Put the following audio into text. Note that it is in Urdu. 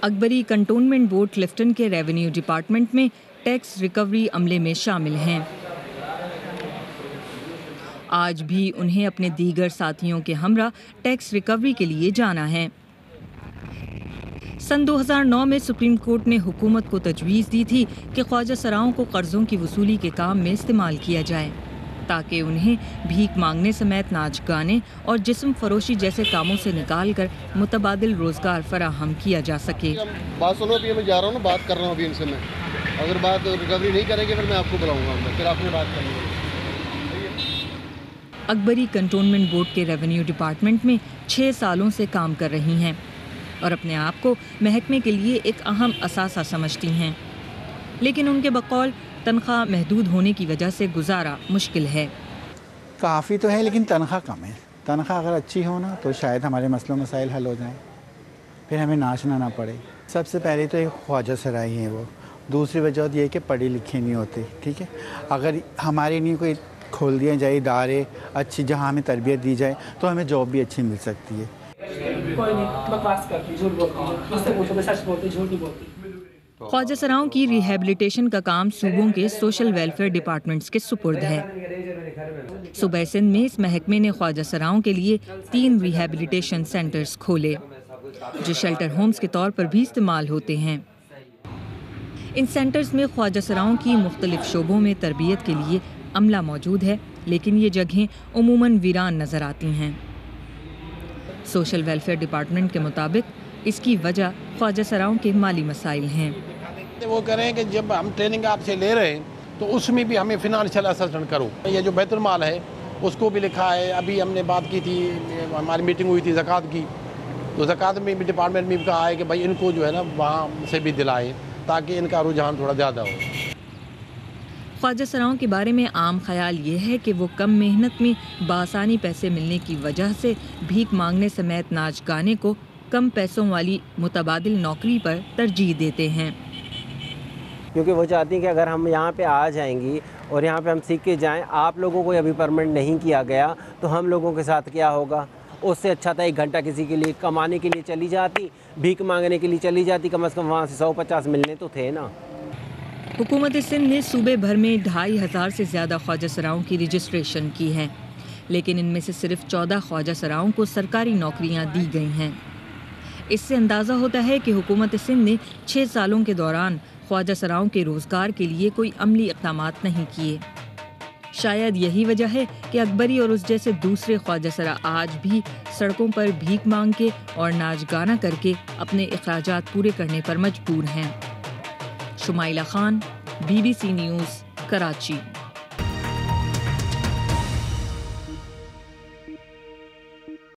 اکبری کنٹونمنٹ بورڈ کلفٹن کے ریونیو ڈپارٹمنٹ میں ٹیکس ریکوری عملے میں شامل ہیں۔ آج بھی انہیں اپنے دیگر ساتھیوں کے ہمراہ ٹیکس ریکوری کے لیے جانا ہے۔ سن 2009 میں سپریم کورٹ نے حکومت کو تجویز دی تھی کہ خواجہ سراؤں کو قرضوں کی وصولی کے کام میں استعمال کیا جائے تاکہ انہیں بھیک مانگنے سمیت ناچ گانے اور جسم فروشی جیسے کاموں سے نکال کر متبادل روزگار فراہم کیا جا سکے۔ بات سنو، ابھی میں جا رہا ہوں، بات کر رہا ہوں ابھی ان سے میں، اگر بات ریکوری نہیں کریں گے پھر میں آپ کو بلاؤں گا، پھر آپ نے بات کرنی ہے۔ اکبری کنٹونمنٹ بورڈ کے ریونیو ڈپارٹمنٹ میں 6 سالوں سے کام کر رہی ہیں اور اپنے آپ کو محکمے کے لیے ایک اہم اثاثہ سمجھتی ہیں، لیکن ان کے بقول تنخواہ محدود ہونے کی وجہ سے گزارا مشکل ہے۔ کافی تو ہے لیکن تنخواہ کم ہے۔ تنخواہ اگر اچھی ہو نا تو شاید ہمارے مسئلہ مسائل حل ہو جائیں، پھر ہمیں ناچنا نہ پڑے۔ سب سے پہلے تو ایک خواجہ سرائی ہیں وہ، دوسری وجہ یہ ہے کہ پڑھے لکھے نہیں ہوتے، ٹھیک ہے۔ اگر ہمارے لیے کوئی کھول دیا جائے ادارے اچھی جہاں ہمیں تربیت دی جائے تو ہمیں جاب بھی اچھی مل سکتی ہے۔ خواجہ سراؤں کی ریہیبلیٹیشن کا کام صوبوں کے سوشل ویلفیئر ڈپارٹمنٹس کے سپرد ہے۔ صوبہ سندھ میں اس محکمے نے خواجہ سراؤں کے لیے 3 ریہیبلیٹیشن سینٹرز کھولے جو شیلٹر ہومز کے طور پر بھی استعمال ہوتے ہیں۔ ان سینٹرز میں خواجہ سراؤں کی مختلف شعبوں میں تربیت کے لیے عملہ موجود ہے، لیکن یہ جگہیں عموماً ویران نظر آتی ہیں۔ سوشل ویلفیئر ڈپارٹمنٹ کے مطابق اس کی وجہ خواجہ سراؤں کے مالی مسائل ہیں۔ وہ کہہ رہے ہیں کہ جب ہم ٹریننگ آپ سے لے رہے ہیں تو اس میں بھی ہمیں فنانشل اسسمنٹ کرو۔ یہ جو بیت المال ہے اس کو بھی لکھا ہے، ابھی ہم نے بات کی تھی، ہماری میٹنگ ہوئی تھی زکوٰۃ کی، تو زکوٰۃ میں بھی ڈپارٹمنٹ میں بھی کہا ہے کہ بھائی ان کو جو ہے نا وہاں سے بھی دلائیں تاکہ ان کا رجحان تھوڑا زیادہ ہو۔ خواجہ سراؤں کے بارے میں عام خیال یہ ہے کہ وہ کم محنت میں بآسانی پیسے ملنے کی وجہ سے بھیک مانگنے سمیت ناچ گانے کو کم پیسوں والی متبادل نوکری پر ترجیح دیتے ہیں، کیونکہ وہ چاہتی ہیں کہ اگر ہم یہاں پہ آ جائیں گی اور یہاں پہ ہم سیکھ کے جائیں، آپ لوگوں کو ابھی پرمنٹ نہیں کیا گیا تو ہم لوگوں کے ساتھ کیا ہوگا؟ اس سے اچھا تھا 1 گھنٹہ کسی کے لیے کمانے کے لیے چلی جاتی، بھیک مانگنے کے لیے چلی جاتی، کم از کم وہاں سے 150 ملنے تو تھے نا۔ حکومت سندھ نے صوبے بھر میں 2500 سے زیادہ خواجہ سراؤں کی رجسٹریشن کی ہے، لیکن ان میں سے صرف 14 خواجہ سراؤں کو سرکاری نوکریاں دی گئی ہیں۔ اس سے اندازہ ہوتا ہے کہ حکومت سندھ نے 6 سالوں کے دوران خواجہ سراؤں کے روزگار کے لیے کوئی عملی اقدامات نہیں کیے۔ شاید یہی وجہ ہے کہ اکبری اور اس جیسے دوسرے خواجہ سرا آج بھی سڑکوں پر بھیک مانگ کے اور ناچ گانا کر کے اپنے اخراجات پورے کرنے پر مجبور ہیں۔ Shumaila Khan, BBC news, Karachi.